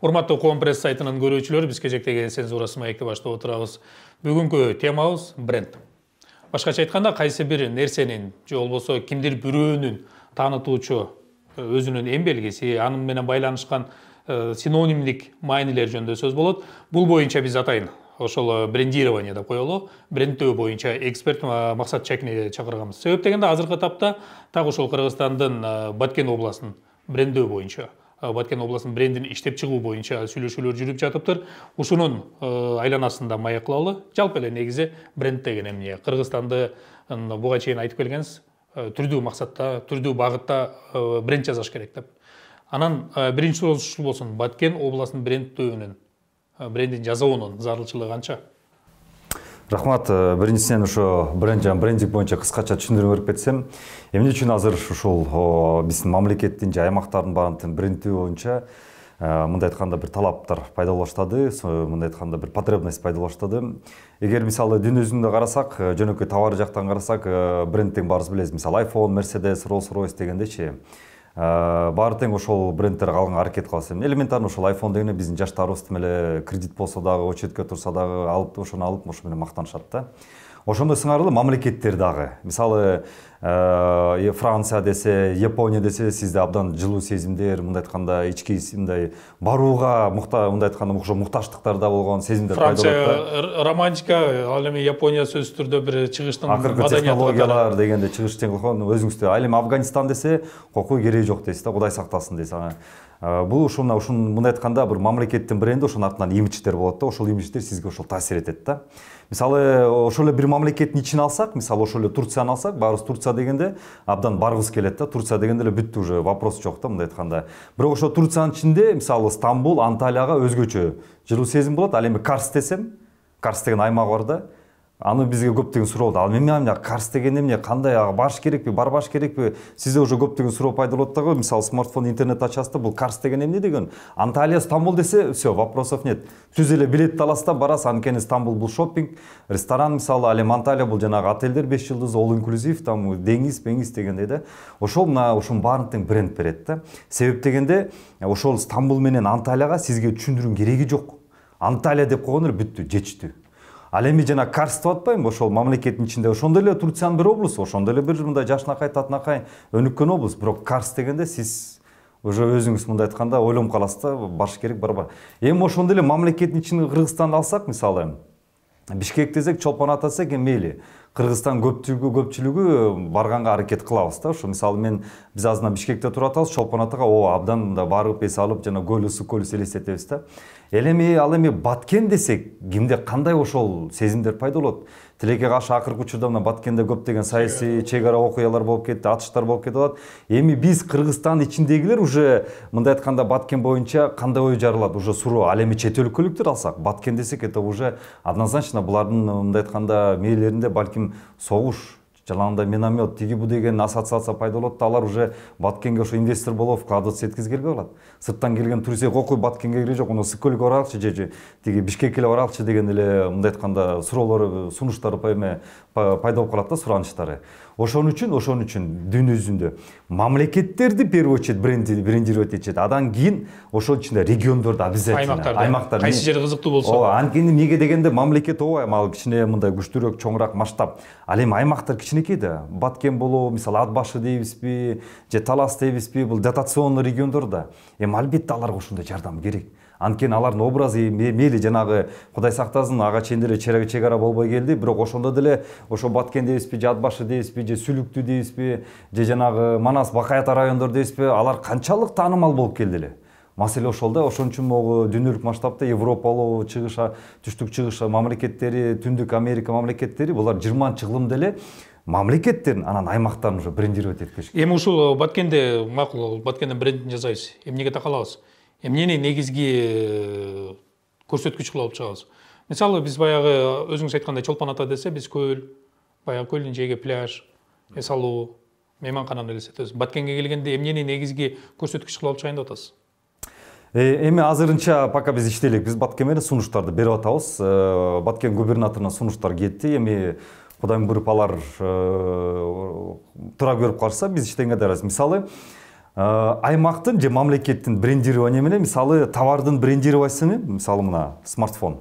Урматтуу Коом пресс сайтынын көрүүчүлөрү, биз кезектеги цензурасы маекти баштап отурабыз. Бүгүнкү темабыз бренд. Башкача айтканда, кайсы бир нерсенин же болбосо кимдир бирөөнүн таанытуучу өзүнүн эң белгиси, анын менен байланышкан синонимдик маанилер жөнүндө сөз болот. Бул боюнча биз атайын ошол брендирование деп коелу, брендтөө боюнча эксперт Максат Чакини чакырганбыз. Себеп дегенде азыркы тапта так ошол Кыргызстандын Баткен областынын брендөө боюнча, Баткен областынын брендин иштеп чыгуу боюнча сүйлөшүүлөр жүрүп жатыптыр. Ушунун айланасында маек кылалы. Жалпы эле негизи бренд деген эмне? Кыргызстанды буга чейин айтып келгенсиз, түрдүү максатта, түрдүү багытта бренд жасаш керек деп. Анан биринчи сурооңуз ушул болсун. Баткен областынын брендтөөнүн, брендин жасоонун зарылчылыгы канча? Рахмат, биринчисинен ошо брендинг боюнча кыскача түшүндүрүп берип кетсем, эмне үчүн азыр ушул биздин мамлекеттин же аймактардын баардыгын брендтөө боюнча мындай айтканда бир талаптар пайда боло баштады, мындай айтканда бир потребность пайда боло баштады. Эгер мисалы дүйнө жүзүндө карасак, жөнөкөй товар жактан карасак, бренд деген баарыбыз билебиз. Мисалы iPhone, Mercedes, Rolls-Royce дегендечи. Баары тең ошол брендтер калганга аракет кылабыз. Элементарно ошол iPhone дегенде биздин жаштарыбыз эле кредит болсо дагы, очередке турса дагы алып, ошону алып, ошо менен мактанышат да. Ошондой сыңарлуу мамлекеттер дагы. Мисалы Франция десе, Япония десе, сизде абдан жылуу сезимдер, мындай айтканда ички мындай барууга мындай айтканда ошо мукташтыктар да болгон сезимдер пайда болот. Франция романтика, ал эми Япония сөзсүз түрдө бир чыгыштын акыркы технологиялар дегенде чыгыш тең кылган өзүңүздө. Ал эми Афганистан десе, кокуй кереги жок дейсиз да, Кудай сактасын дейсиз. Бул ушуна мындай айтканда бир мамлекеттин бренди, ошонун артынан имидждер болот да, ошол имидждер сизге ошол таасир этет да. Мисалы ошол эле бир мамлекеттин ичин алсак, мисалы ошол эле Турцияны алсак, баарыбыз Турция дегенде абдан баргыбыз келет да. Турция дегенде эле бүттү, уже вопрос жок да, мындай айтканда. Бирок ошо Турциянын ичинде мисалы Стамбул, Анталияга өзгөчө жылуу сезим болот. Ал эми Карс десем, Карс деген аймак бар да. Аны бизге көптөгөн суроолду. Ал эмне Карс деген эмне, кандай барыш керекпи, барбаш керекпи? Сизде уже көптөгөн суроо пайда болот дагы. Мисалы смартфон, интернет ачасыз да, бул Карс деген эмне деген. Анталия, Стамбул десе, все, вопросов нет. Түз эле билетти аласыз да, барасыз. Анткени Стамбул бул шоппинг, ресторан мисалы, ал эми Анталия бул жанагы отелдер 5 жылдыз, all inclusive, там деңиз, пеңиз дегендей да. Ошол ушунун баарын тең бренд берет да. Себеп дегенде, ошол Стамбул менен Анталияга сизге түшүндүрүүнүн кереги жок. Анталия деп койгон эле бүттү, жетиштүү. Ал эми жана Карс деп атпайбы, ошол мамлекеттин ичинде ошондой эле Турциянын бир облусу, ошондой эле бир мындай жашынакай, татынакай өнүккөн облус. Бирок Карс дегенде сиз уже өзүңүз мындай айтканда ойлонуп каласыз да, барыш керек, барбай. Эми ошондой эле мамлекеттин ичинде Кыргызстанды алсак, мисалы Бишкек десек, Чолпон Ата десек, мейли. Кыргызстан көпчүлүгү барганга аракет кылабыз да. Ошо мисалы биз азырына Бишкекте туруп атабыз, Чолпон Атага абдан мындай барып эс алып, жана көл ысык көлү элестетебиз да. Ал эми Баткен десек, кимде кандай ошол сезимдер пайда болот? Тилекке каршы акыркы учурда мына Баткенде көптөгөн саясий чек ара окуялар болуп кетти, атыштар болуп кетип атат. Эми биз Кыргызстан ичиндегилер уже мындай айтканда Баткен боюнча кандай ой жарылат? Уже суроо. Ал эми чет өлкөлүктөр алсак, Баткен десек, это уже однозначно булардын мындай айтканда мээлеринде балким согуш, жалаңда миномет, тиги бу деген ассоциация пайда болот да, алар уже Баткенге ошо инвестор болуп вкладываться эткизгеле калат. Сырттан келген турист окуй Баткенге кереги жок, аны Сыкөлгө баралычы же тиги Бишкекке эле баралычы деген эле мындай айтканда суроолор, сунуштар пайда болуп калат да, суранычтары. Ошон үчүн дүйнө жүзүндө мамлекеттерди первый очередь брендировать этишет. Адан кийин ошол ичинде региондорду обязательно, аймактар. Кайсы жер кызыктуу болсо. Анткени эмнеге дегенде мамлекет ал кичине мындай күчтүүрөөк, чоңураак масштаб. Ал эми аймактар кичинекей да. Баткен болобу, мисалы Ат башы дейбизби, же Талас дейбизби, бул дотационный региондор да. Эми албетте аларга ошондой жардам керек. Анткени алардын образы мейли жанагы Кудай сактасын, ага чейин деле чек ара болбой келди, бирок ошондо деле ошо Баткен дейбизби, же Ат башы дейбизби, же Сүлүктүү дейбизби, же жанагы Манас, Бакай Ата райондор дейбизби, алар канчалык таанымал болуп келди эле. Маселе ошол да. Ошон үчүн могу дүйнөлүк масштабта Европалуу чыгыш, түштүк чыгыш мамлекеттери, Түндүк Америка мамлекеттери, булар 20 кылымда эле мамлекеттерин анан аймактарын уже брендировать эткиш. Эми ушул Баткенде макул, Баткендин брендин жасайбыз. Эмнеге такалабыз? Эмнени негизги көрсөткүч кылып алып чыгабыз? Мисалы биз баягы өзүңүз айткандай Чолпон Ата десе, биз көл, баягы көлдүн жээге пляж, эс алуу, мейманкананы элестетебиз. Баткенге келгенде эмнени негизги көрсөткүч кылып алып чыгайын деп атасыз? Эми азырынча пока биз иштелик, биз Баткен менен сунуштарды берип атабыз. Баткен губернаторуна сунуштар кетти. Эми Кудайым буйруп алар тура көрүп калышса, биз иштегенге даярбыз. Мисалы аймактын же мамлекеттин брендирование менен мисалы товардын брендировациясы мисалы мына смартфон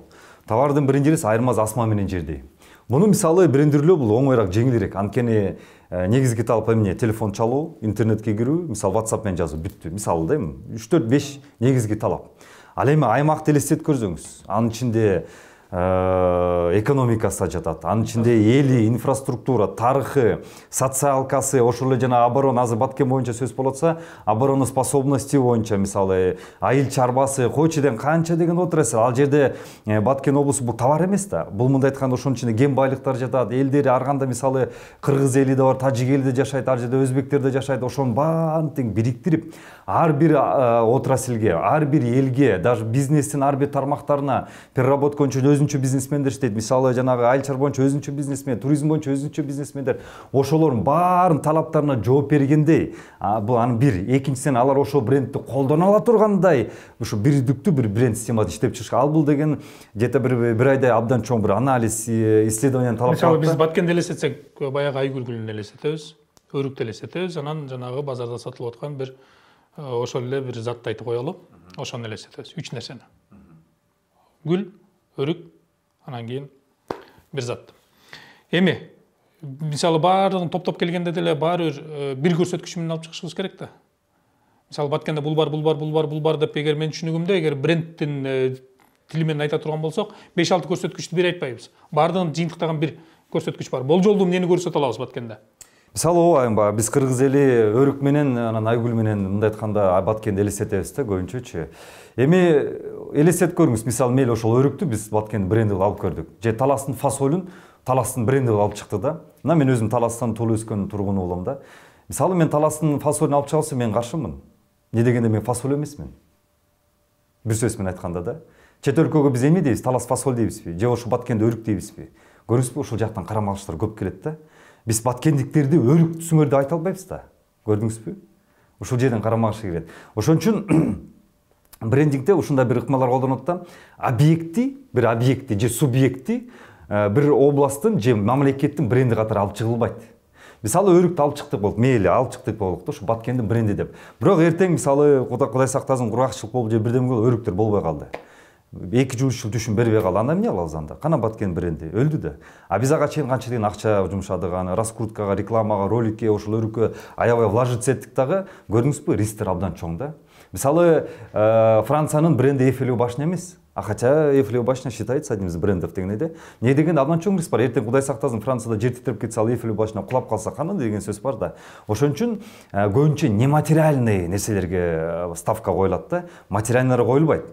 товардын брендировациясы айырмасы асма менен жердей. Муну мисалы брендирлөө бул оңойраак жеңилирээк. Анткени негизги талап эмне? Телефон чалуу, интернетке кирүү, мисалы WhatsApp менен жазуу бүттү. Мисалы да 3-4-5 негизги талап. Ал эми аймакты элестетип көрсөңүз, анын ичинде экономикасы жатат, анын ичинде эли, инфраструктура, тарыхы, социалкасы, ошол эле жана оборона, азыр Баткен боюнча сөз болуп атса, обороноспособности боюнча мисалы айыл чарбасы, койчуден канча деген отурасыз. Ал жерде Баткен облусу бул товар эмес да. Бул мындай айтканда ошонун ичинде кен байлыктар жатат, элдери ар кандай мисалы кыргыз эли да бар, тажик эли да жашайт, ар жерде өзбектер да жашайт. Ошонун баарын тең бириктирип, ар бир отраслге, ар бир элге, даже бизнестин ар бир тармактарына переработка өзүнчө бизнесмендер иштейт. Мисалы жанагы айыл чарба боюнча өзүнчө бизнесмен, туризм боюнча өзүнчө бизнесмендер. Ошолордун баарын талаптарына жооп бергендей, бул анын бир, экинчиден алар ошол брендти колдоно ала тургандай, ушу бирдиктүү бир бренд системасы иштеп чыгышка. Ал бул деген где-то бир айдай абдан чоң бир анализ, исследование талап кылат. Мисалы биз Баткенди элестетсек, баягы айгүлгүлүн элестетебиз, өрүктү элестетебиз, анан жанагы базарда сатылып аткан бир ошол эле бир затты айтып коелу. Ошону элестетебиз. 3 нерсени. Гүл, өрүк, анан кийин бир зат. Эми мисалы баардыгын топтоп келгенде деле баары бир көрсөткүч менен алып чыгышыбыз керек да. Мисалы Баткенде бул бар деп эгер мен түшүнүгүмдө, эгер брендтин тили менен айта турган болсок, 5-6 көрсөткүчтү бир айтпайбыз. Баардыгын жыйынтыктаган бир көрсөткүч бар. Болжолдуу эмнени көрсөтө алабыз Баткенде? Мисалы ооба биз кыргыз эли өрүк менен анан айгүл менен мындай айтканда Баткенди элестетебиз да көбүнчөчү. Эми элестетип көрүңүз, мисалы мейли ошол өрүктү биз Баткен бренди кылып алып көрдүк. Же Таластын фасолун Таластын бренди кылып алып чыкты да. Мына мен өзүм Таластан туулуп өскөн тургуну болом да. Мисалы мен Таластын фасолун алып чыгылса мен каршымын. Не дегенде мен фасол эмесмин. Бир сөз менен айтканда да. Чет өлкөгө биз эме дейбиз, Талас фасол дейбизби? Же ошо Баткенде өрүк дейбизби? Көрүңүзбү, ошол жактан карамалыштар көп келет да. Биз баткендиктерди өрүктүсүңөр деп айта албайбыз да. Көрдүңүзбү? Ушул жерден карамалыш керек. Ошон үчүн брендингде ушундай бир ыкмалар колдонот да. Бир объекти же субъекти бир областтын же мамлекеттин бренди катары алып чыгылбайт. Мисалы өрүктү алып чыктык болуп, мейли алып чыктык болук да, ушу Баткендин бренди деп. Бирок эртең мисалы Кудай сактасын кургакчылык болуп же бирдеме өрүктөр болбой калды. 2-3 жыл түшүн бербей калды. Анда эмне кылабыз анда? Кана Баткен бренди өлдү да. Биз ага чейин канча деген акча жумшадык, аны раскруткага, рекламага, роликке, ошол өрүккө аябай вложиться эттик дагы. Көрдүңүзбү, рисктер абдан чоң да. Мисалы Франциянын бренди Эйфелева башня эмес. Хотя Эйфелева башня считается одним из брендов дегенде. Не дегенде абдан чоң риск бар. Эртең Кудай сактасын Францияда жер титирип кетсе, ал Эйфелева башня кулап калса кандай деген сөз бар да. Ошон үчүн көбүнчө нематериальный нерселерге ставка коюлат да. Материальныйга коюлбайт.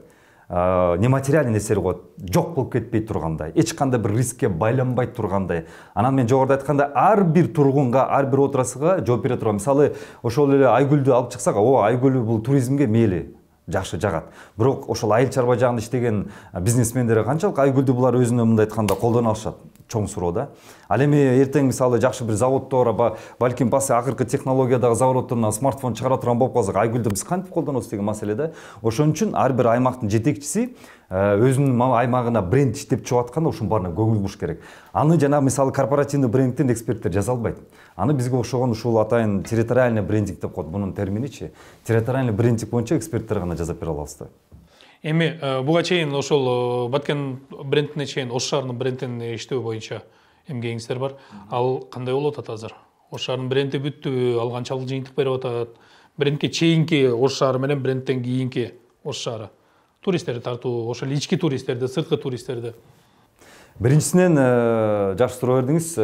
Нематериальный нерселер коет, жок болуп кетпей тургандай, эч кандай бир рискке байланбай тургандай. Анан мен жогоруда айтканда ар бир тургунга, ар бир отраслга жооп бере турган. Мисалы, ошол эле айгүлдү алып чыксак, айгүл бул туризмге мейли жакшы жагат. Бирок ошол айыл чарба жагында иштеген бизнесмендер канчалык айгүлдү булар өзүнө мындай айтканда колдоно алышат? Чоң суроо да. Ал эми эртең мисалы жакшы бир заводдор, балким акыркы технологиядагы заводдордон смартфон чыгара турган болуп калсак, айгүлдү биз кантип колдонобуз деген маселе да. Ошон үчүн ар бир аймактын жетекчиси өзүнүн аймагына бренд иштеп чыгып атканда ошонун баарына көңүл буруш керек. Аны жана мисалы корпоративный брендтен эксперттер жаза албайт. Аны бизге окшогон ушул атайын территориальный брендинг деп коет. Бунун терминичи территориальный брендинг боюнча эксперттер гана жазап бере алабыз да. Эми буга чейин ошол Баткен брендине чейин Ош шаарынын брендин иштөө боюнча эмгегиңиздер бар. Ал кандай болуп атат азыр? Ош шаарынын бренди бүттүбү? Ал канчалык жыйынтык берип атат? Брендке чейинки Ош шаары менен брендтен кийинки Ош шаары. Туристтерди тартуу, ошол ички туристтерди, сырткы туристтерди. Биринчисинен жакшы суроо бердиңиз.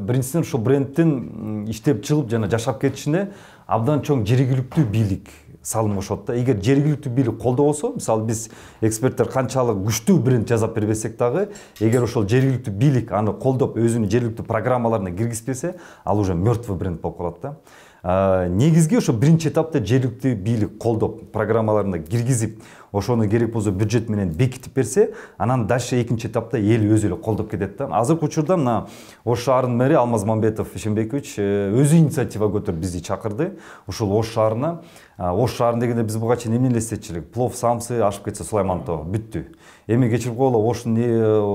Биринчисинен ушул брендтин иштеп чыгып жана жашап кетишине абдан чоң жергиликтүү бийлик салым кошот да. Эгер жергиликтүү бийлик колдобосо, мисалы биз эксперттер канчалык күчтүү бренд жазап бербесек дагы, эгер ошол жергиликтүү бийлик аны колдоп өзүнүн жергиликтүү программаларына киргизбесе, ал уже мертвый бренд болуп калат да. Негизги ошо биринчи этапта жергиликтүү бийлик колдоп программаларына киргизип, ошону керек болсо бюджет менен бекитип берсе, анан дальше экинчи этапта эл өзү эле колдоп кетет да. Азыркы учурда мына Ош шаарынын мэри Алмаз Мамбетов Ишенбекович өзү инициатива көтөрүп бизди чакырды. Ушул Ош шаарына, Ош шаарын дегенде биз буга чейин эмне элестетчү элек? Плов, самсы ашып кетсе Сулайман тоо бүттү. Эми кечирип койгула, Оштун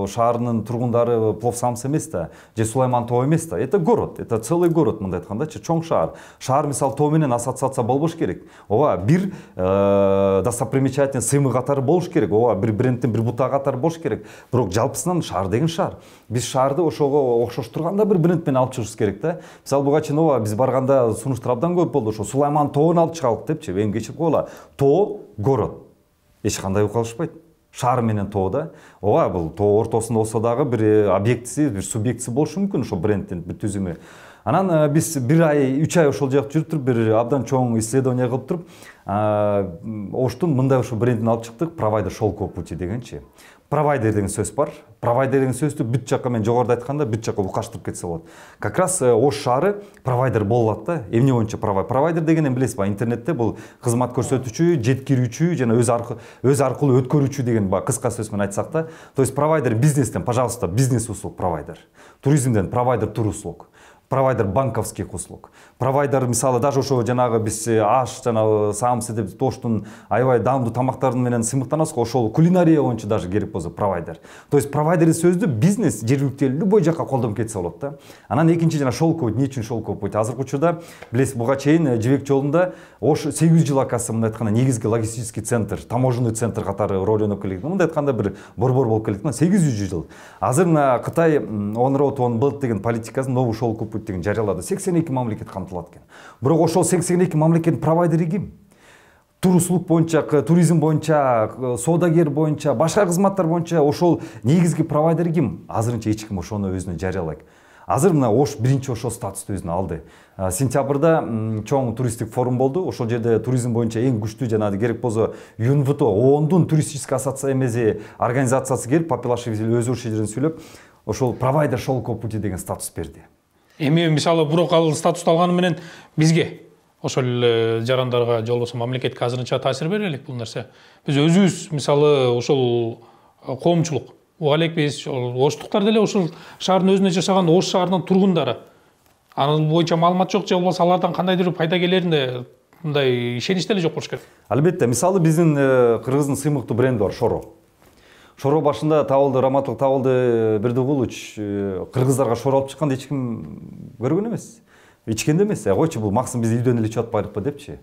шаарынын тургундары Пловсамс эмес да, же Сулайман Тоо эмес да. Это город, это целый город мындай айткандачы, чоң шаар. Шаар мисалы Тоо менен ассоциация болбош керек. Ооба бир достопримечательный сыймы катары болуш керек. Ооба бир брендтин бир бутагы катары болуш керек. Бирок жалпысынан шаар деген шаар. Биз шаарды ошого окшоштурганда бир бренд менен алып чыгышыбыз керек да. Мисалы буга чейин ооба биз барганда сунуштар абдан көп болду. Ошо Сулайман Тоону алып чыгалык депчи. Эми кечирип койгула. Тоо город. Эч кандай калышпайт. Шаар менен Тоо да. Ооба бул Тоо ортосунда болсо дагы бир объектиси, бир субъектиси болушу мүмкүн ошо брендтин бир түзүмү. Анан биз 1 ай, 3 ай ошол жакта жүрүп туруп, бир абдан чоң исследование кылып туруп, Оштун мындай ошо брендин алып чыктык, провайдер шелковый пути дегенчи. Провайдер деген сөз бар. Провайдер деген сөздү бүт жакка мен жогоруда айтканда бүт жакка укаштырып кетсе болот. Как раз Ош шаары провайдер боло алат да. Эмне боюнча провайдер? Провайдер дегенди билесизби? Интернетте бул кызмат көрсөтүүчү, жеткирүүчү жана өз аркылуу өткөрүүчү деген кыска сөз менен айтсак да. То есть провайдер бизнестен, пожалуйста, бизнес услуг провайдер. Туризмден провайдер тур услуг. Провайдер банковских услуг. Провайдер мисалы даже ошо жанагы биз аш жана самсы деп Тоштун аябай даамдуу тамактарын менен сыймыктанабыз го, ошол кулинария боюнча даже керек болсо провайдер. То есть провайдер сөздү бизнес жергиликтүү любой жакка колдонуп кетсе болот да. Анан экинчи жана шелковый, эмне үчүн шелковый путь? Азыркы учурда билесиз, буга чейин Жибек жолунда Ош 800 жыл акасы мындай айтканда негизги логистический центр, таможенный центр катары роль ойноп келет. Мындай айтканда бир борбор болуп келет. 800 жыл. Азыр мына Кытай One Road One Belt деген политикасын новый шелковый путь деген жарыялады. 82 мамлекет камтылат экен. Бирок ошол 82 мамлекеттин провайдери ким? Тур услуг боюнча, туризм боюнча, соодагер боюнча, башка кызматтар боюнча ошол негизги провайдер ким? Азырынча эч ким ошону өзүнө жарыялайт. Азыр мына Ош биринчи ошол статусту өзүнө алды. Сентябрда чоң туристтик форум болду. Ошол жерде туризм боюнча эң күчтүү жана керек болсо ЮНВТО, ООНдун туристический ассоциациясы организациясы келип, Папилашвили өз жерин сүйлөп, ошол провайдер шелковый пути деген статус берди. Эми мисалы бирок ал статусту алганы менен бизге ошол жарандарга же болбосо мамлекетке азырынча таасир бере элек бул нерсе. Биз өзүбүз мисалы ошол коомчулук уга элекпиз, оштуктар деле ошол шаардын өзүндө жашаган Ош шаарынын тургундары. Анын боюнча маалымат жок, же болбосо алардан кандайдыр пайда келерине мындай ишенич деле жок болуш керек. Албетте, мисалы биздин Кыргыздын сыймыктуу бренди бар, Шоро. Шоро башында Табылды, Раматылык Табылды Бердигулович кыргыздарга шоро алып чыкканды эч ким көргөн эмес. Ичкен да эмес. Койчу бул максым биз үйдөн эле ичип атпайлыкпы депчи.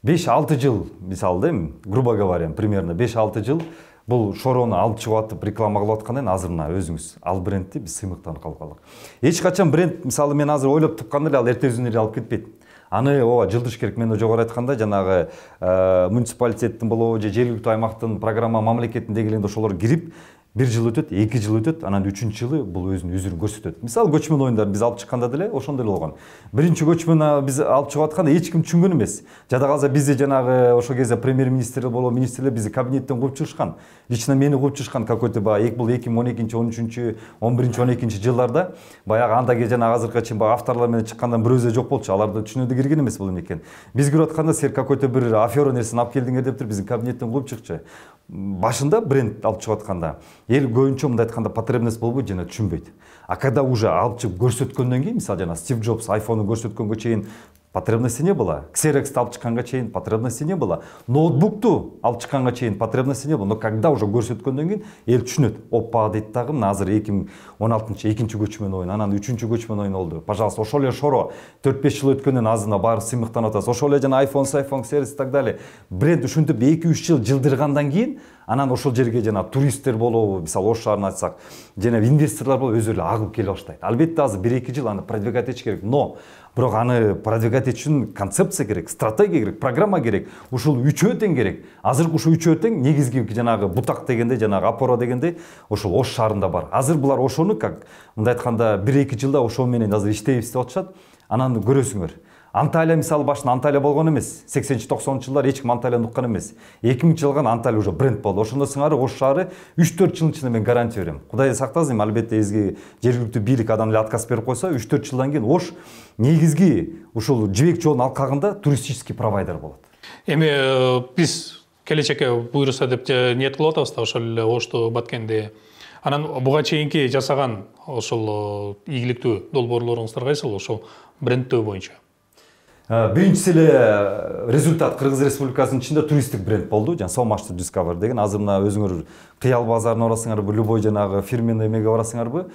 5-6 жыл мисалы да, грубо говоря, примерно 5-6 жыл бул Шорону алып чыгып атып реклама кылып аткандан азыр мына өзүңүз ал брендти биз сыймыктанып калдык. Эч качан бренд мисалы мен азыр ойлоп тапканда эле ал эртесинен эле алып кетпейт. Аны ооба жылдыш керек. Мен жогору айтканда жанагы муниципалитеттин болобу же жергиликтүү аймактын программа мамлекеттин дегелинде ошолор кирип 1 жыл өтөт, 2 жыл өтөт, анан 3-чү жылы бул өзүнүн үзүрүн көрсөтөт. Мисалы көчмөн оюндарын биз алып чыкканда деле ошондой эле болгон. Биринчи көчмөн биз алып чыгып атканда эч ким түшүнгөн эмес. Жада калса бизди жанагы ошол кезде премьер-министр болобу, министрлер бизди кабинеттен кууп чыгышкан. Лично мени кууп чыгышкан какой-то бул 2012-13, 11-12 жылдарда баягы андагы жана азыркыга чейин авторлор менен чыккандан бирөөзө жок болчу. Аларды түшүнөдө кирген эмес бул эмне экен. Биз көрүп атканда силер какой-то бир афера нерсени алып келдиңер деп туруп биздин кабинеттен кууп чыкчу. Башында бренд алып чыгып атканда эл көбүнчө мындай айтканда потребность болбойт жана түшүнбөйт. А когда уже алып чыгып көрсөткөндөн кийин, мисалы жана Стив Джобс айфонду көрсөткөнгө чейин потребности не было. Xerox'ты алып чыкканга чейин потребности не было. Ноутбукту алып чыкканга чейин потребности не было. Но когда уже көрсөткөндөн кийин эл түшүнөт. Опа дейт дагы, мына азыр 2016 экинчи көчмөн оюн, анан 3-чү көчмөн оюн болду. Пожалуйста, ошол эле Шоро 4-5 жыл өткөндөн азына баары сыймыктанып атабыз. Ошол эле жана iPhone сервис и так далее. Бренд ушинтип 2-3 жыл жылдыргандан кийин анан ошол жерге жана туристтер болобу, мисалы Ош шаарына айтсак, жана инвесторлор болобу өзү эле агылып келе баштайт. Албетте азыр 1-2 жыл аны продвигать этиш керек, но бирок аны продвигать этиш үчүн концепция керек, стратегия керек, программа керек. Ушул үчөө тең керек. Азыркы ушул үчөө тең негизги жанагы бутак дегенде, жанагы опора дегенде ошол Ош шаарында бар. Азыр булар ошону как мындай айтканда 1-2 жылда ошол менен азыр иштейбиз деп атышат. Анан көрөсүңөр. Анталия мисалы башында Анталия болгон эмес. 80-90 жылдар эч ким Анталияны уккан эмес. 2000 жылган Анталия уже бренд болду. Ошондо сыңары Ош шаары 3-4 жыл ичинде мен гарантия берем. Кудай сактасын, албетте эзги жергиликтүү бийлик адам эле отказ берип койсо, 3-4 жылдан кийин Ош негизги ушул Жибек жолунун алкагында туристический провайдер болот. Эми биз келечекке буйруса деп ниет кылып атабыз да ошол эле Ошту Баткенди. Анан буга чейинки жасаган ошол ийгиликтүү долбоорлоруңуздар кайсыл ошол брендтөө боюнча? Биринчиси эле результат Кыргыз Республикасынын ичинде туристтик бренд болду. Жана So Much to Discover деген азыр мына өзүңөр Кыял базарына барасыңарбы, любой жанагы фирменный эмеге барасыңарбы,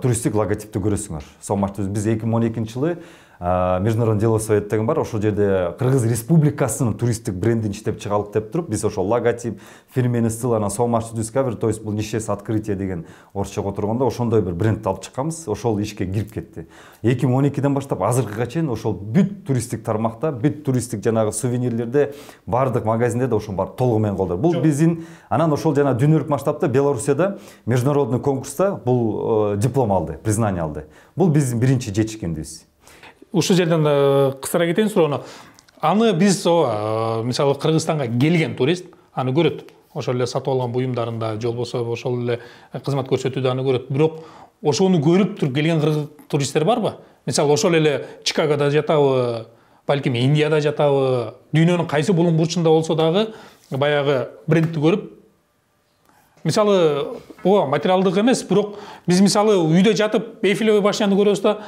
туристтик логотипти көрөсүңөр. Сомашты биз 2012-жылы Международный деловой совет деген бар, ошол жерде Кыргыз Республикасынын туристтик брендин иштеп чыгалык деп туруп, биз ошол логотип, фирменный стил, анан so much to discover, то есть бул нишес открытие деген орусчага отурганда ошондой бир бренд алып чыкканбыз, ошол ишке кирип кетти. 2012-ден баштап азыркыга чейин ошол бүт туристтик тармакта, бүт туристтик жанагы сувенирлерде, бардык магазиндерде ошол бар толугу менен колдор. Бул биздин анан ошол жана дүйнөлүк масштабта Белоруссияда международный конкурста бул диплом алды, признание алды. Бул биздин биринчи жетишкендигибиз. Ушул жерден кысара кетейин суроону. Аны биз мисалы Кыргызстанга келген турист аны көрөт. Ошол эле сатып алган буюмдарында, же болбосо ошол эле кызмат көрсөтүүдө аны көрөт. Бирок ошону көрүп туруп келген кыргыз туристтер барбы? Мисалы ошол эле Чикагода жатабы, балким Индияда жатабы, дүйнөнүн кайсы булуң бурчунда болсо дагы баягы брендти көрүп, мисалы материалдык эмес, бирок биз мисалы үйдө жатып Эйфелевый башняны көрөбүз да,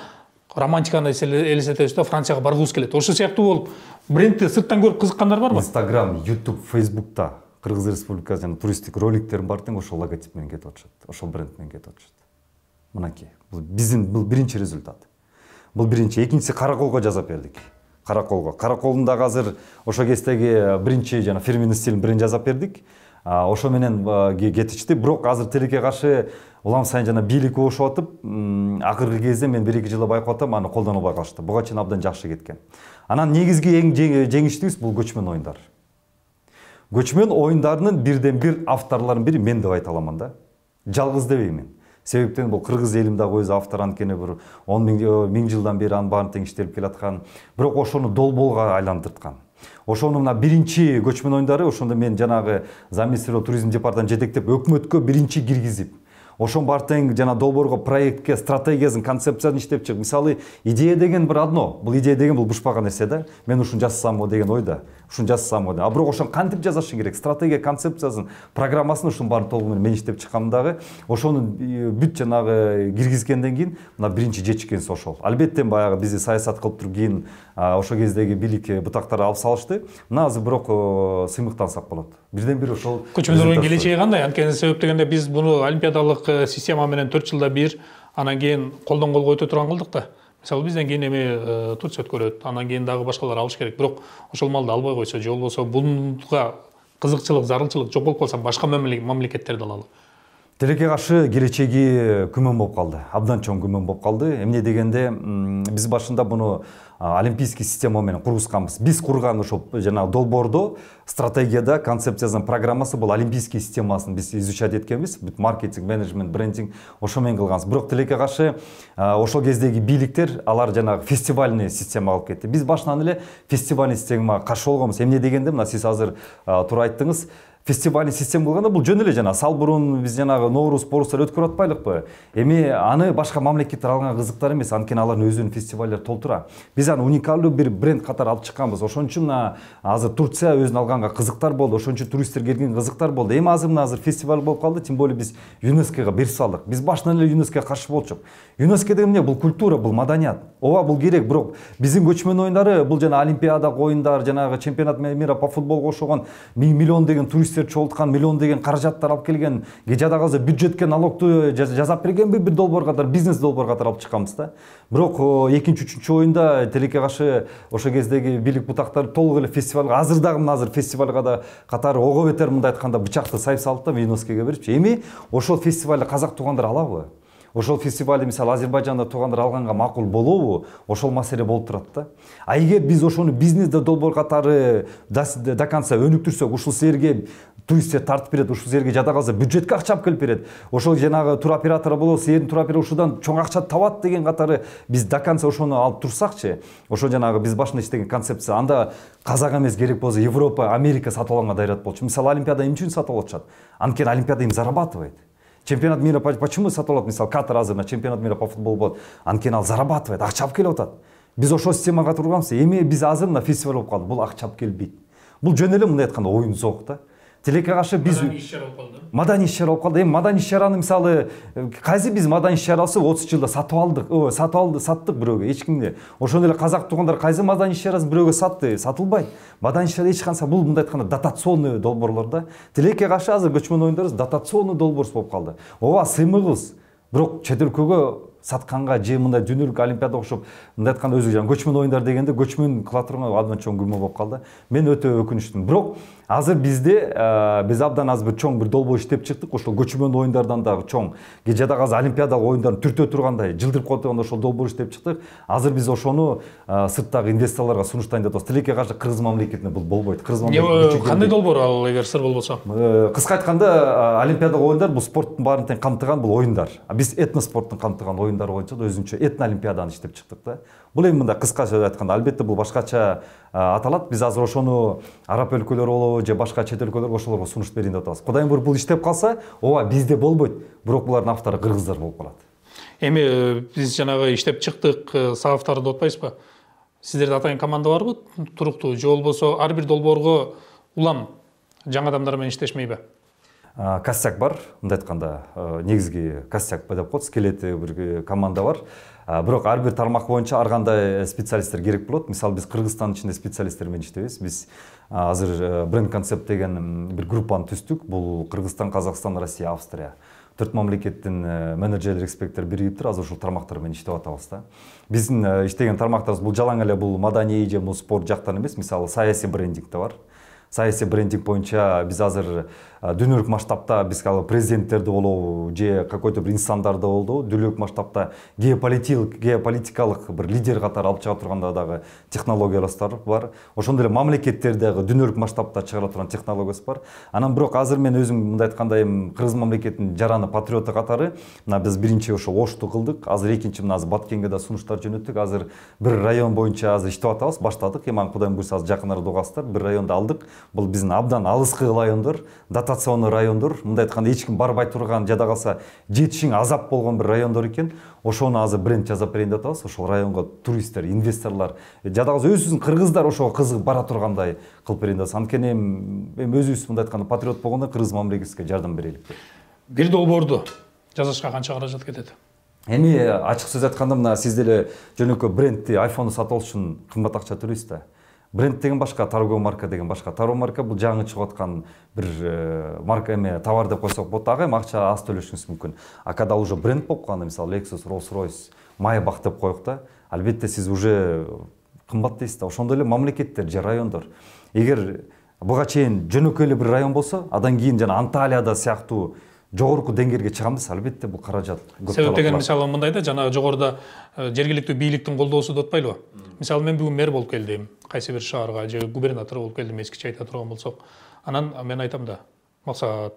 романтиканы элестетебиз да, Францияга баргыбыз келет. Ошол сыяктуу болуп, брендти сырттан көрүп кызыккандар барбы? Instagram, YouTube, Facebook'ta Кыргыз Республикасы жана туристтик роликтерин бар тең ошол логотип менен кетип атышат. Ошол бренд менен кетип атышат. Мынакей, бул биздин биринчи результат. Бул биринчи, экинчиси Караколго жазап бердик. Караколдун дагы азыр ошол кездеги биринчи жана фирменный стилин бренд жазап бердик. Ошо менен кетишти. Бирок азыр тилекке каршы улам сайын жана бийлик ошуп атып, акыркы кезде мен 1-2 жылда байкап атам, аны колдонбой калышты. Буга чейин абдан жакшы кеткен. Анан негизги эң жеңиштүүбүз бул көчмөн оюндар. Көчмөн оюндарынын бирден бир авторлорунун бири мен деп айта аламын да. Жалгыз дебеймин. Себептен бул кыргыз элим дагы өзү автор, анткени бир 10 миң жылдан бери анын баарын тең иштелип келаткан, бирок ошону долбоолго айландырткан. Ошону мына биринчи көчмөн оюндары, ошондо мен жанагы замминистрдүү туризм департаментин жетектеп өкмөткө биринчи киргизип, ошон бар тең жана долбоорго, проектке, стратегиясын, концепциясын иштеп чыгып. Мисалы, идея деген бир одно, бул идея деген бул бушпаган нерсе да. Мен ушуну жазсамбы деген ойда, ушуну жазсамбы. А бирок ошон кантип жазышың керек? Стратегия, концепциясын, программасын ушунун баарын толугу менен мен иштеп чыккам дагы, ошону бүт жанагы киргизгенден кийин мына биринчи жетишкенси ошол. Албетте баягы бизди саясат кылып туруп кийин ошол кездеги бийлик бутактары алып салышты. Мына азыр бирок сыймыктансак болот. Бирден бир ошол көчмөнөрдүн келечеги кандай? Анткени себеп дегенде биз буну олимпиадалык система менен 4 жылда бир, анан кийин колдон колго өтө турган кылдык да. Мисалы бизден кийин эми Турция өткөрөт, анан кийин дагы башкалар алыш керек. Бирок ошол малды албай койсо, же болбосо буга кызыкчылык, зарылчылык жок болуп калса, башка мамлекеттерди алалы. Тилекке каршы келечеги күмөн болуп калды. Абдан чоң күмөн болуп калды. Эмне дегенде биз башында буну олимпийский система менен кургузганбыз. Биз курган ошол жана долбоордо, стратегияда, концепциясынын программасы бул олимпийский системасын биз изучать эткенбиз. Бүт маркетинг, менеджмент, брендинг ошо менен кылганбыз. Бирок тилекке каршы ошол кездеги бийликтер алар жанагы фестивальный система алып кетти. Биз башынан эле фестивальный системага каршы болгонбуз. Эмне дегенде мына сиз азыр туура айттыңыз. Фестивальный система болгондо бул жөн эле жана сал бурун биз жанагы Ноурус, Порустар өткөрүп атпайлыкпы? Эми аны башка мамлекеттер алган кызыктар эмес, анткени алардын өзүнүн фестивальдери толтура. Биз аны уникалдуу бир бренд катары алып чыкканбыз. Ошон үчүн азыр Турция өзүн алганга кызыктар болду. Ошон үчүн туристтер келген кызыктар болду. Эми азыр фестиваль болуп калды, тем более биз ЮНЕСКОга берип салдык. Биз башынан эле ЮНЕСКОга каршы болчук. ЮНЕСКО деген эмне? Бул культура, бул маданият. Ооба, бул керек, бирок биздин көчмөн оюндары бул жана олимпиада оюндар, жанагы чемпионат мира по футболго окшогон миллион деген туристтер чогулткан, миллион деген каражаттар алып келген, жада калса бюджетке налогду жазап бергенби бир долбоор катары, бизнес долбоор катары алып чыкканбыз да. Бирок экинчи, үчүнчү оюнда тилекке каршы ошол кездеги бийлик бутактар толук эле фестивалга, азыр фестивалга да катары ого бетер мындай айтканда бычакты сайып салып да ЮНЕСКОга берипчи. Эми ошол фестивалды казак туугандар алабы? Ошол фестивалды мисалы Азербайжанда туугандар алганга макул болобу? Ошол маселе болуп турат да. А эгер биз ошону бизнесде долбоор катары до конца өнүктүрсөк, ушул жерге туристтер тартып берет, ушул жерге жада калса бюджетке акча алып келип берет. Ошол жанагы туроператор болот, сээрдин туроператор ушудан чоң акча табат деген катары биз до конца ошону алып турсакчы, ошол жанагы биз башында иштеген концепция, анда казак эмес, керек болсо Европа, Америка сатып алганга даярат болчу. Мисалы Олимпиада эмне үчүн сатып алып атышат? Анткени Олимпиада им зарабатывает. Чемпионат мира почему сатып алат? Мисалы Катар азыр на чемпионат мира по футболу болот. Анткени ал зарабатывает, акча алып келип атат. Биз ошол системага турганбыз. Эми биз азыр на фестиваль болуп калды. Бул акча алып келбейт. Бул жөн эле мындай айтканда оюн зок да. тилекке каршы биз маданий иш чара болуп калды. Эми маданий иш чараны мисалы кайсы биз маданий иш чарасы 30 жылда саттык бирөөгө, эч кимге. Ошондой эле казак туугандар кайсы маданий иш чарасын бирөөгө сатты, сатылбайт. Маданий иш чара эч кандай бул мындай айтканда дотационный долбоорлор да. Тилекке каршы азыр көчмөн оюндарыбыз дотационный долбоорсуз болуп калды. Ооба сыймыгыбыз, бирок чет өлкөгө сатканга же мындай дүнүлүк олимпиада окшоп мындай айтканда өзү жаңы көчмөн оюндар дегенде көчмөн кыла турган абдан чоң күмө болуп калды. Мен өтө өкүнүчтүмүн. Бирок азыр бизде биз абдан аз бир чоң бир долбоо иштеп чыктык. Ошол көчмөн оюндардан дагы чоң жадагы азыр олимпиадалык оюндарын түртө тургандай жылдырып койгондой ошол долбоор иштеп чыктык. Азыр биз ошону сырттагы инвесторлорго сунуштайын деп атабыз. Тилекке каршы Кыргыз мамлекетине бул болбойт. Кыргыз мамлекети кандай долбоор ал эгер сыр болбосо? Кыска айтканда олимпиадалык оюндар бул спорттун баарын тең камтыган бул оюндар. Биз этноспорттун камтыган оюндар боюнча өзүнчө этно олимпиаданы иштеп чыктык да. Бул эми мындай кыскача айтканда албетте бул башкача аталат. Биз азыр ошону араб өлкөлөрү болобу же башка чет өлкөлөр ошолорго сунуш берейин деп атабыз. Кудайым буйруп бул иштеп калса, ооба бизде болбойт, бирок булардын автору кыргыздар болуп калат. Эми биз жанагы иштеп чыктык сабаптарды деп атпайсызбы? Сиздерде атайын команда барбы? Туруктуу же болбосо ар бир долбоорго улам жаңы адамдар менен иштешмейби? Костяк бар, мындай айтканда негизги костяк деп коет, скелети бир команда бар. Бирок ар бир тармак боюнча ар кандай специалисттер керек болот. Мисалы биз Кыргызстандын ичинде специалисттер менен иштейбиз. Биз азыр бренд концепт деген бир группаны түздүк. Бул Кыргызстан, Казакстан, Россия, Австрия. 4 мамлекеттин менеджерлер, эксперттер биригиптир. Азыр ушул тармактар менен иштеп атабыз да. Биздин иштеген тармактарыбыз бул жалаң эле бул маданий же бул спорт жактан эмес. Мисалы саясий брендинг да бар. Саясий брендинг боюнча биз азыр дүйнөлүк масштабта биз президенттерди болобу же какой-то бир инсандарды болду, дүйнөлүк масштабта геополитикалык бир лидер катары алып чыга турганда дагы технологиялар бар. Ошондой эле мамлекеттердеги дүйнөлүк масштабта чыгара турган технологиясы бар. Анан бирок азыр мен өзүм мындай айтканда эми Кыргыз мамлекетинин жараны патриоты катары мына биз биринчи ошо Ошту кылдык. Азыр экинчи мына Баткенге да сунуштар жөнөттүк. Азыр бир район боюнча азыр иштеп атабыз, баштадык. Эми Кудайым буйрса азыр жакын арада угасыздар. Бир районду алдык. Бул биздин абдан алыскы райондор, дотационный райондор. Мындай айтканда эч ким барбай турган, жада калса жетишиң азап болгон бир райондор экен. Ошону азыр бренд жасап берейин деп атабыз. Ошол районго туристтер, инвесторлор, жада калса өзүбүздүн кыргыздар ошого кызыгып бара тургандай кылып берейин деп атабыз. Анткени эми өзүбүз мындай айтканда патриот болгондо Кыргыз мамлекетке жардам берелик деп. Бир долбоорду жасашка канча каражат кетет? Эми ачык сөз айтканда мына сиз деле жөнөкөй брендти iPhone сатып алыш үчүн кымбат акча төлөйсүз да. Бренд деген башка, торговый марка деген башка. Торговый марка бул жаңы чыгып аткан бир марка эме товар деп койсок болот. Ага эми акча аз төлөшүңүз мүмкүн. А когда уже бренд болуп калганда, мисалы Lexus, Rolls-Royce, Maybach деп коек да, албетте сиз уже кымбат дейсиз да. Ошондой эле мамлекеттер же райондор. Эгер буга чейин жөнөкөй эле бир район болсо, андан кийин жана Анталияда сыяктуу жогорку деңгээлге чыгам десе, албетте бул каражат көп. Себеп деген мисалы мындай да, жана жогоруда жергиликтүү бийликтин колдоосу деп атпайлыбы? Мисалы мен бүгүн мэр болуп келдим, кайсы бир шаарга же губернатор болуп келдим, эскиче айта турган болсок, анан мен айтам да, максат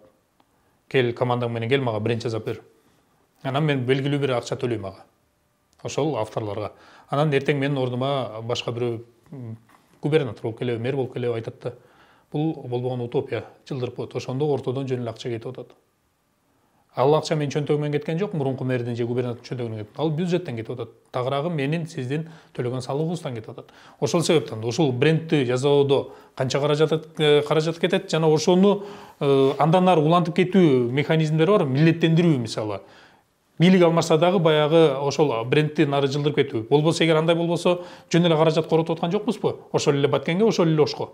кел командаң менен кел мага бренд жасап бер. Анан мен белгилүү бир акча төлөйм ага. Ошол авторлорго. Анан эртең менин ордума башка бирөө губернатор болуп келеби, мэр болуп келеби айтат да. Бул болбогон утопия, жылдырып коет. Ошондо ортодон жөн эле акча кетип атат. Ал акча менин чөнтөгүмөн кеткен жок, мурунку мэрдин же губернатордун чөнтөгүнөн кетти. Ал бюджеттен кетип атат. Тагыраагы менин сиздин төлөгөн салыгыбыздан кетип атат. Ошол себептен ушул брендти жасоодо канча каражат кетет жана ошону андан ары улантып кетүү механизмдери бар, милдеттендирүү мисалы. Бийлик алмашса дагы баягы ошол брендти нары жылдырып кетүү. Болбосо эгер андай болбосо жөн эле каражат коротуп аткан жокпузбу? Ошол эле Баткенге, ошол эле Ошко.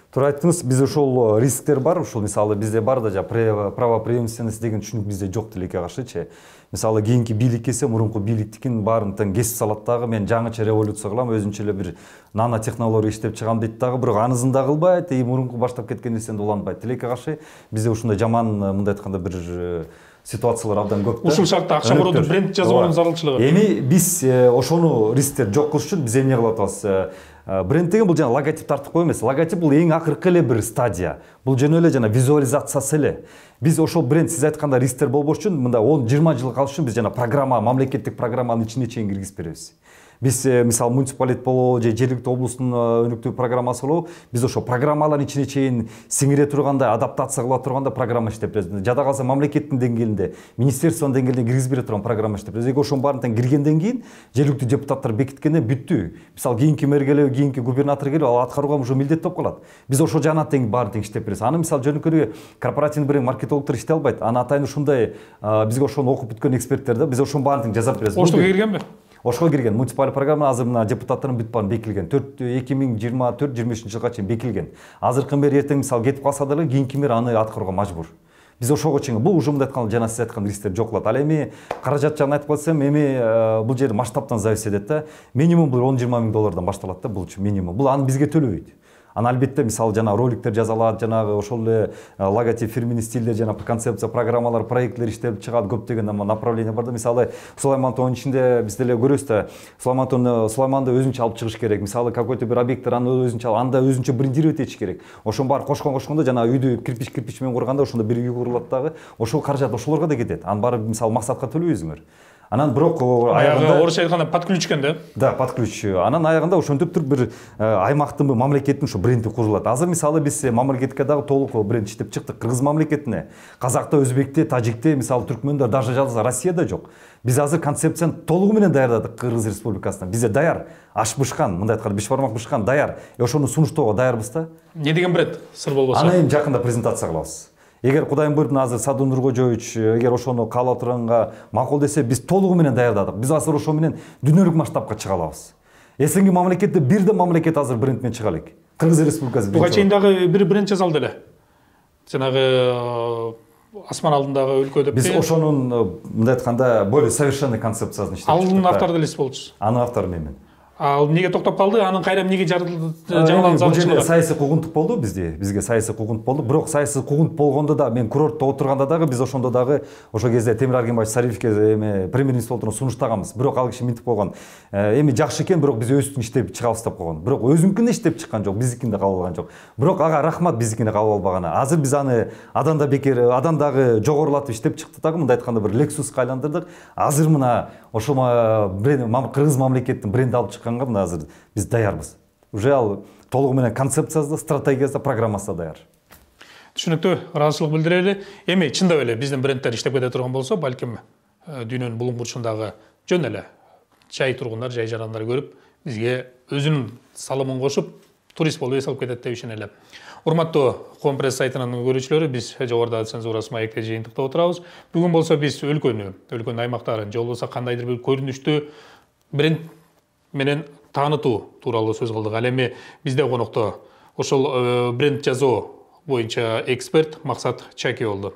Туура айттыңыз, биз ошол рисктер бар, ошол мисалы бизде бар да правопреемственность деген түшүнүк бизде жок тилекке каршычы. Мисалы кийинки бийлик келсе, мурунку бийликтикин баарын тең кесип салат дагы, мен жаңыча революция кылам, өзүнчө эле бир нано технология иштеп чыгам дейт дагы, бирок анысын да кылбайт, мурунку баштап кеткен нерсени уланбайт. Тилекке каршы бизде ушундай жаман мындай айтканда бир ситуациялар абдан көп да. Ушул шартта акча коротуп бренд жасоонун зарылчылыгы. Эми биз ошону рисктер жок кылыш үчүн биз эмне кылып атабыз? Бренд деген бул жана логотип тартып коюу эмес. Логотип бул эң акыркы эле бир стадия. Бул жөн эле жана визуализациясы эле. Биз ошол бренд сиз айтканда рисктер болбош үчүн мында 10-20 жыл калыш үчүн биз жана программа, мамлекеттик программанын ичине чейин киргизип беребиз. Биз мисалы муниципалитет болобу же жергиликтүү облустун өнүктүү программасы болобу, биз ошо программалардын ичине чейин сиңире тургандай, адаптация кыла тургандай программа иштеп беребиз. Жада калса мамлекеттин деңгээлинде, министерствонун деңгээлинде киргизип бере турган программа иштеп беребиз. Ошонун баарын тең киргенден кийин жергиликтүү депутаттар бекиткенден бүттү. Мисалы кийинки мэр келеби, кийинки губернатор келип, ал аткарууга уже милдет болуп калат. Биз ошо жана тең баарын тең иштеп беребиз. Аны мисалы жөнөкөй корпоративный бренд маркетологдор иштей албайт. Аны атайын ушундай бизге ошону окуп бүткөн эксперттер да, биз ошонун баарын тең жасап беребиз. Ошого киргенби? Ошого кирген муниципаль программа азыр мына депутаттардын бүт баарын бекилген. 2024-25 жылга чейин бекилген. Азыркы мэр эртең мисалы кетип калса дагы кийинки мэр аны аткарууга мажбур. Биз ошого чейин бул уже мындай айтканда жана сиз айткан рисктер жок кылат. Ал эми каражат жагын айтып калсам, эми бул жер масштабтан зависит этет да. Минимум бул 10-20 миң доллардан башталат да, бул минимум. Бул аны бизге төлөбөйт. Аны албетте мисалы жана роликтер жазалат, жанагы ошол эле логотип, фирменный стилдер, жана концепция, программалар, проекттер иштелип чыгат, көптөгөн направление бар да. Мисалы Сулаймантоонун ичинде биз деле көрөбүз да, Сулайманды өзүнчө алып чыгыш керек. Мисалы какой-то бир объекттер аны өзүнчө анда өзүнчө брендировать этиш керек. Ошонун баары кошкондо жана үйдү кирпич менен курганда ошондо бир үй курулат дагы. Ошол каражат ошолорго да кетет. Анын баары мисалы максатка төлөйсүңөр. Анан бирок аягында орусча айтканда под ключ экен да. Да, под ключ. Анан аягында ошентип туруп бир аймактын, мамлекеттин ошо бренди курулат. Азыр мисалы биз мамлекетке дагы толук бренд иштеп чыктык. Кыргыз мамлекетине, Казакта, Өзбекте, Тажикте, мисалы Түркмөндө, даже жалгыз Россияда жок. Биз азыр концепцияны толугу менен даярдадык Кыргыз Республикасына. Бизде даяр, аш бышкан, мындай айтканда бешбармак бышкан даяр. Ошону сунуштоого даярбыз да. Не деген бренд? Сыр болбосо. Аны эми жакында презентация кылабыз. Эгер Кудайым буйруп азыр Садыр Нуркожоевич эгер ошону каалап турганга макул десе, биз толугу менен даярдадык. Биз азыр ошо менен дүйнөлүк масштабка чыга алабыз. СНГ мамлекетте бирден мамлекет азыр бренд менен чыга элек. Кыргыз Республикасы. Буга чейин дагы бир бренд жасалды эле. Жанагы асман алдындагы өлкө деп. Биз ошонун мындай айтканда более совершенный концепциясын иштеп чыктык. Алдын автору деле сиз болчусуз. Анын автору менмин. Ал эмнеге токтоп калды? Анын кайра эмнеге жаңылан зарылчылыгы? Бул саясий куугунтук болду бизде. Бизге саясий куугунтук болду. Бирок саясий куугунтук болгондо да мен курортто отурганда дагы биз ошондо дагы ошол кезде Темир Аргенбаевич Сариевке эми премьер-министр отуруп сунуштаганбыз. Бирок ал киши минтип койгон. Эми жакшы экен, бирок биз өзүбүздүн иштеп чыгабыз деп койгон. Бирок өзүнүкүн иштеп чыккан жок, биздикин да кабыл алган жок. Бирок ага рахмат биздикини кабыл албаганы. Азыр биз аны адан да бекер, адан дагы жогорулатып иштеп чыктык дагы, мындай айтканда бир Lexus'ка айландырдык. Азыр мына ошол Кыргыз мамлекеттин бренди алып чыкканга мына азыр биз даярбыз. Уже ал толугу менен концепциясы да, стратегиясы да, программасы да даяр. Түшүнүктүү, ыраазычылык билдирели. Эми чындап эле биздин брендтер иштеп кете турган болсо, балким дүйнөнүн булуң бурчундагы жөн эле жай тургундар, жай жарандар көрүп, бизге өзүнүн салымын кошуп, турист болуп эс алып кетет деп ишенелем. Урматтуу Компресс сайтынын көрүүчүлөрү, биз жогоруда цензурасы маекте жыйынтыкта отурабыз. Бүгүн болсо биз өлкөнүн аймактарын, же болбосо кандайдыр бир көрүнүштүү бренд менен таанытуу тууралуу сөз кылдык. Ал эми бизде конокто ошол бренд жазуу боюнча эксперт Максат Чаки болду.